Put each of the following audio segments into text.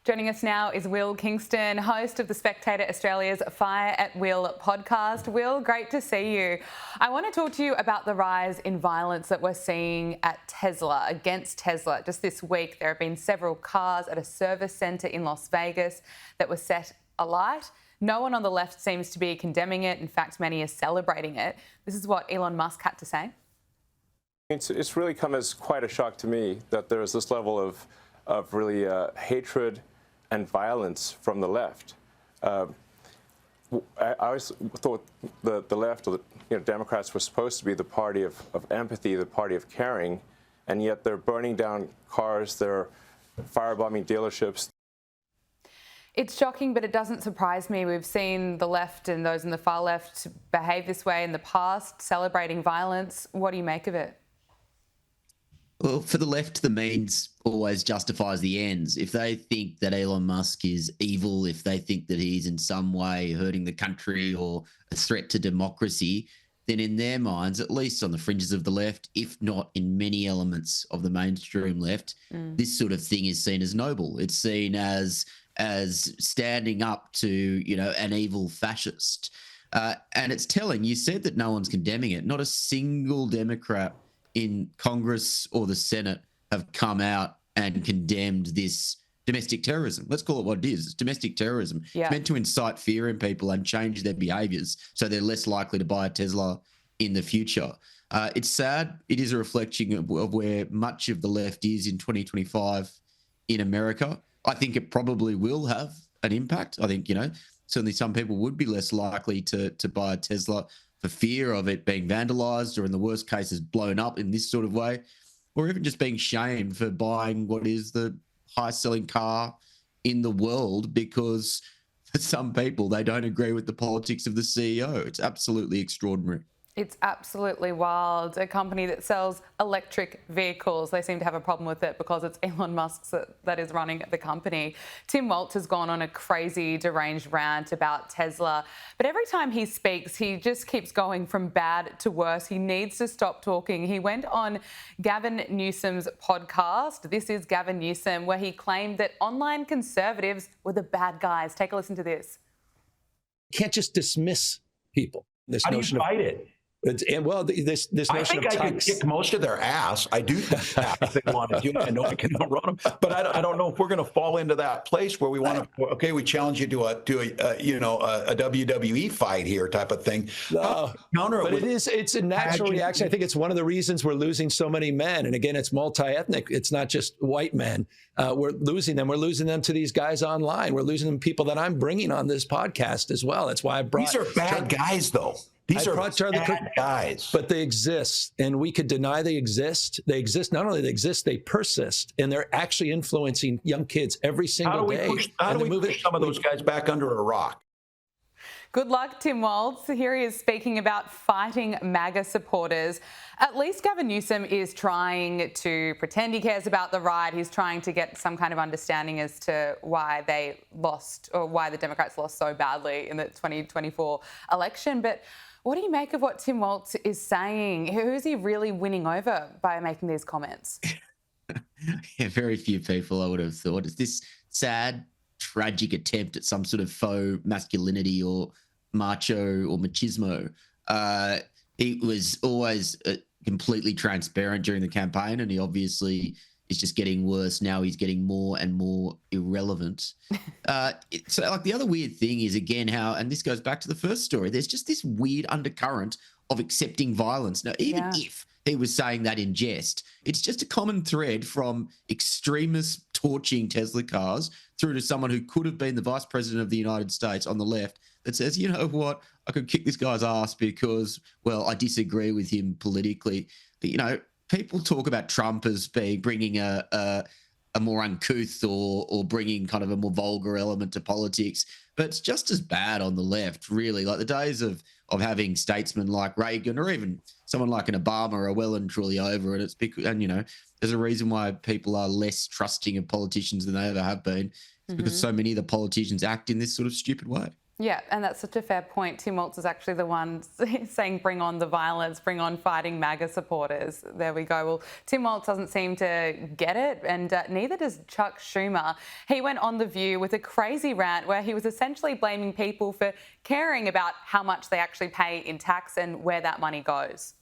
Joining us now is Will Kingston, host of the Spectator Australia's Fire at Will podcast. Will, great to see you. I want to talk to you about the rise in violence that we're seeing at Tesla, against Tesla. Just this week, there have been several cars at a service centre in Las Vegas that were set alight. No one on the left seems to be condemning it. In fact, many are celebrating it. This is what Elon Musk had to say. It's really come as quite a shock to me that there is this level of really hatred and violence from the left. I always thought the left, or the Democrats, were supposed to be the party of empathy, the party of caring, and yet they're burning down cars, they're firebombing dealerships. It's shocking, but it doesn't surprise me. We've seen the left and those in the far left behave this way in the past, celebrating violence. What do you make of it? Well, for the left, the means always justifies the ends. If they think that Elon Musk is evil, if they think that he's in some way hurting the country or a threat to democracy, then in their minds, at least on the fringes of the left, if not in many elements of the mainstream left, this sort of thing is seen as noble. It's seen as standing up to, an evil fascist. And it's telling. You said that no one's condemning it. Not a single Democrat in Congress or the Senate have come out and condemned this domestic terrorism. Let's call it what it is. It's domestic terrorism. Yeah. It's meant to incite fear in people and change their behaviours so they're less likely to buy a Tesla in the future. It's sad. It is a reflection of where much of the left is in 2025 in America. I think it probably will have an impact. I think, certainly some people would be less likely to buy a Tesla for fear of it being vandalised or, in the worst cases, blown up in this sort of way, or even just being shamed for buying what is the highest-selling car in the world because, for some people, they don't agree with the politics of the CEO. It's absolutely extraordinary. It's absolutely wild. A company that sells electric vehicles, they seem to have a problem with it because it's Elon Musk that is running the company. Tim Walz has gone on a crazy, deranged rant about Tesla. But every time he speaks, he just keeps going from bad to worse. He needs to stop talking. He went on Gavin Newsom's podcast, This is Gavin Newsom, where he claimed that online conservatives were the bad guys. Take a listen to this. You can't just dismiss people. How do you fight it? This I think I could kick most of their ass. I do think that if they wanted to. I know I can outrun them, but I don't know if we're going to fall into that place where we want to. Okay, we challenge you to a WWE fight here type of thing. No, but it's a natural reaction. I think it's one of the reasons we're losing so many men. And again, it's multi-ethnic. It's not just white men. We're losing them. We're losing them to these guys online. We're losing them people that I'm bringing on this podcast as well. That's why I brought. These are bad guys, though. These are bad guys. But they exist, and we could deny they exist. They exist. Not only they exist, they persist, and they're actually influencing young kids every single day. How do we push some of those guys back under a rock? Good luck, Tim Walz. Here he is speaking about fighting MAGA supporters. At least Gavin Newsom is trying to pretend he cares about the right. He's trying to get some kind of understanding as to why they lost, or why the Democrats lost so badly in the 2024 election. But what do you make of what Tim Walz is saying? Who is he really winning over by making these comments? Yeah, very few people I would have thought. It's this sad, tragic attempt at some sort of faux masculinity or macho or machismo. He was always completely transparent during the campaign, and he obviously is just getting worse. Now he's getting more and more irrelevant. So the other weird thing is, again, how, and this goes back to the first story, there's just this weird undercurrent of accepting violence. Now, even if he was saying that in jest, it's just a common thread from extremists torching Tesla cars through to someone who could have been the vice president of the United States on the left that says, you know what, I could kick this guy's ass because, well, I disagree with him politically. But, people talk about Trump as bringing a more uncouth or bringing kind of a more vulgar element to politics, but it's just as bad on the left, really. Like the days of having statesmen like Reagan or even someone like an Obama are well and truly over, and it's because, there's a reason why people are less trusting of politicians than they ever have been. It's because so many of the politicians act in this sort of stupid way. Yeah, and that's such a fair point. Tim Walz is actually the one saying, bring on the violence, bring on fighting MAGA supporters. There we go. Well, Tim Walz doesn't seem to get it, and neither does Chuck Schumer. He went on The View with a crazy rant where he was essentially blaming people for caring about how much they actually pay in tax and where that money goes.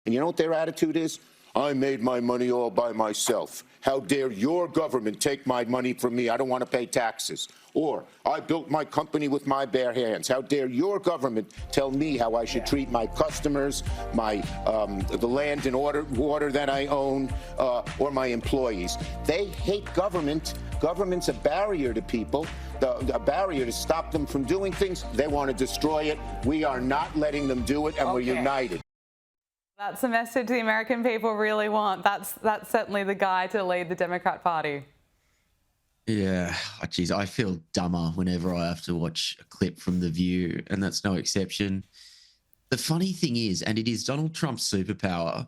And you know what their attitude is? I made my money all by myself. How dare your government take my money from me? I don't want to pay taxes. Or, I built my company with my bare hands. How dare your government tell me how I should treat my customers, the land and water that I own, or my employees? They hate government. Government's a barrier to people, a barrier to stop them from doing things. They want to destroy it. We are not letting them do it, and we're united. That's the message the American people really want. That's certainly the guy to lead the Democrat Party. Yeah, geez, I feel dumber whenever I have to watch a clip from The View, and that's no exception. The funny thing is, and it is Donald Trump's superpower,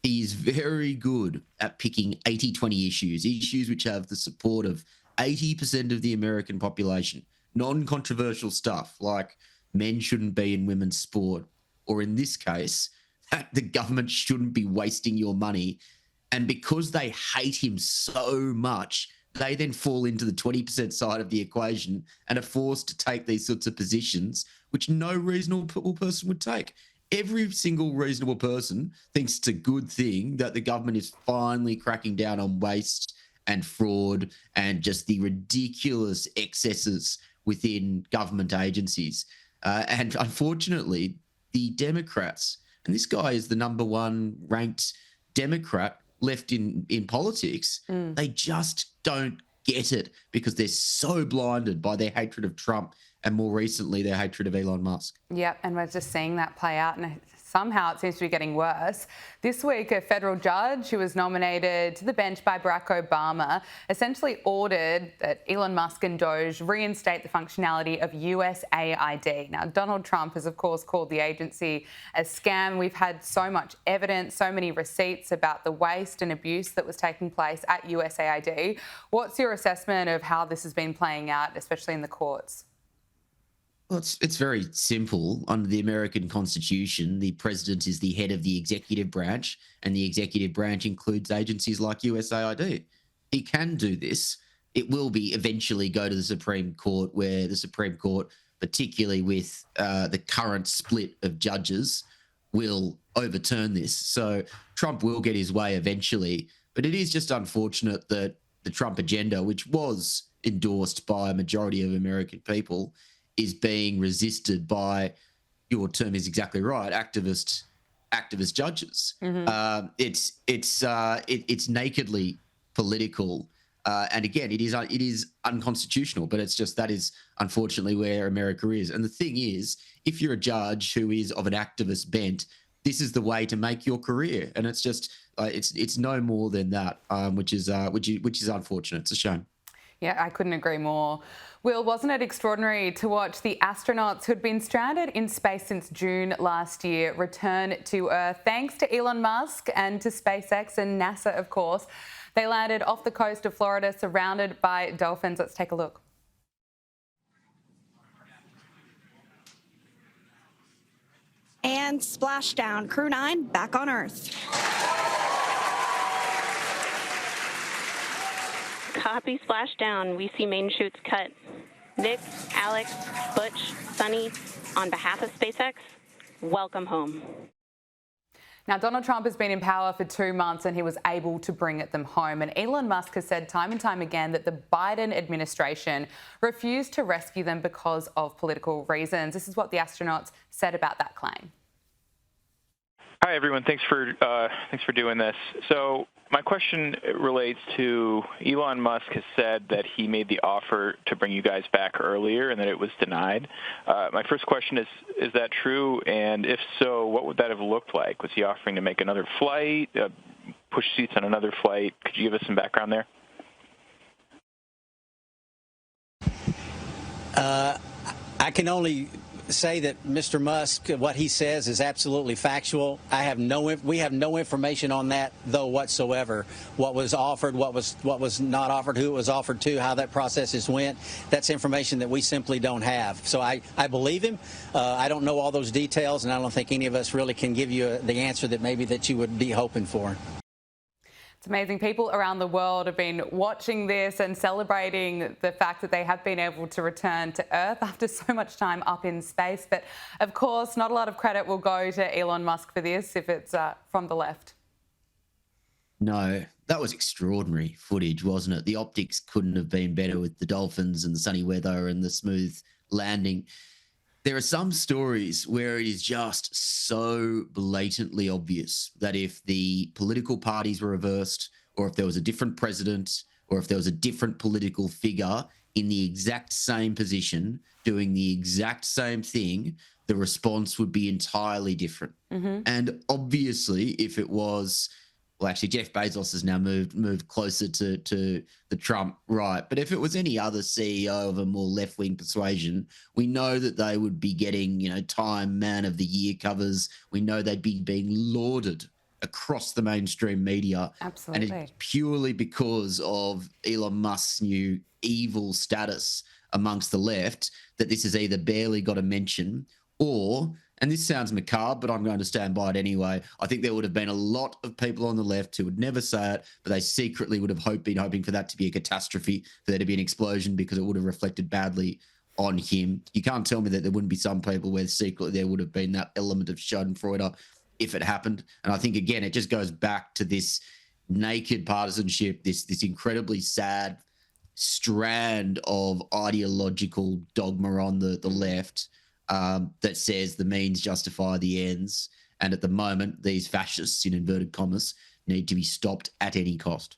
he is very good at picking 80-20 issues which have the support of 80% of the American population. Non-controversial stuff like men shouldn't be in women's sport, or in this case, the government shouldn't be wasting your money. And because they hate him so much, they then fall into the 20% side of the equation and are forced to take these sorts of positions, which no reasonable person would take. Every single reasonable person thinks it's a good thing that the government is finally cracking down on waste and fraud and just the ridiculous excesses within government agencies. And unfortunately, the Democrats, and this guy is the number one ranked Democrat left in politics, they just don't get it because they're so blinded by their hatred of Trump and more recently their hatred of Elon Musk. Yep, and we're just seeing that play out, and somehow it seems to be getting worse. This week, a federal judge who was nominated to the bench by Barack Obama essentially ordered that Elon Musk and DOGE reinstate the functionality of USAID. Now, Donald Trump has, of course, called the agency a scam. We've had so much evidence, so many receipts about the waste and abuse that was taking place at USAID. What's your assessment of how this has been playing out, especially in the courts? Well, it's very simple. Under the American Constitution, the president is the head of the executive branch, and the executive branch includes agencies like USAID. He can do this. It will be eventually go to the Supreme Court, where the Supreme Court, particularly with the current split of judges, will overturn this. So Trump will get his way eventually, but it is just unfortunate that the Trump agenda, which was endorsed by a majority of American people, is being resisted by, your term is exactly right, activist judges. Mm-hmm. It's nakedly political, and again, it is unconstitutional. But it's just that is unfortunately where America is. And the thing is, if you're a judge who is of an activist bent, this is the way to make your career, and it's just it's no more than that, which is unfortunate. It's a shame. Yeah, I couldn't agree more. Will, wasn't it extraordinary to watch the astronauts who'd been stranded in space since June last year return to Earth? Thanks to Elon Musk and to SpaceX and NASA, of course. They landed off the coast of Florida surrounded by dolphins. Let's take a look. And splashdown. Crew 9 back on Earth. Copy, splashdown. We see main chutes cut. Nick, Alex, Butch, Sunny, on behalf of SpaceX, welcome home. Now, Donald Trump has been in power for 2 months and he was able to bring them home. And Elon Musk has said time and time again that the Biden administration refused to rescue them because of political reasons. This is what the astronauts said about that claim. Hi, everyone. Thanks for doing this. So my question relates to Elon Musk has said that he made the offer to bring you guys back earlier and that it was denied. My first question is that true? And if so, what would that have looked like? Was he offering to make another flight, push seats on another flight? Could you give us some background there? I can only say that Mr. Musk, what he says is absolutely factual. We have no information on that, though, whatsoever. What was offered, what was not offered, who it was offered to, how that processes went. That's information that we simply don't have. So I believe him. I don't know all those details, and I don't think any of us really can give you the answer that maybe that you would be hoping for. It's amazing. People around the world have been watching this and celebrating the fact that they have been able to return to Earth after so much time up in space. But of course, not a lot of credit will go to Elon Musk for this if it's from the left. No, that was extraordinary footage, wasn't it? The optics couldn't have been better with the dolphins and the sunny weather and the smooth landing. There are some stories where it is just so blatantly obvious that if the political parties were reversed, or if there was a different president, or if there was a different political figure in the exact same position doing the exact same thing, the response would be entirely different. And obviously, if it was, well, actually, Jeff Bezos has now moved closer to the Trump right. But if it was any other CEO of a more left-wing persuasion, we know that they would be getting, Time Man of the Year covers. We know they'd be being lauded across the mainstream media. Absolutely. And it's purely because of Elon Musk's new evil status amongst the left that this has either barely got a mention or, and this sounds macabre, but I'm going to stand by it anyway, I think there would have been a lot of people on the left who would never say it, but they secretly would have been hoping for that to be a catastrophe, for there to be an explosion, because it would have reflected badly on him. You can't tell me that there wouldn't be some people where secretly there would have been that element of schadenfreude if it happened. And I think, again, it just goes back to this naked partisanship, this incredibly sad strand of ideological dogma on the left, that says the means justify the ends. And at the moment, these fascists, in inverted commas, need to be stopped at any cost.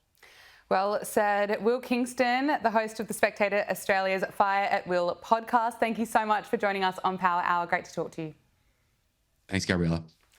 Well said. Will Kingston, the host of the Spectator Australia's Fire at Will podcast. Thank you so much for joining us on Power Hour. Great to talk to you. Thanks, Gabriella.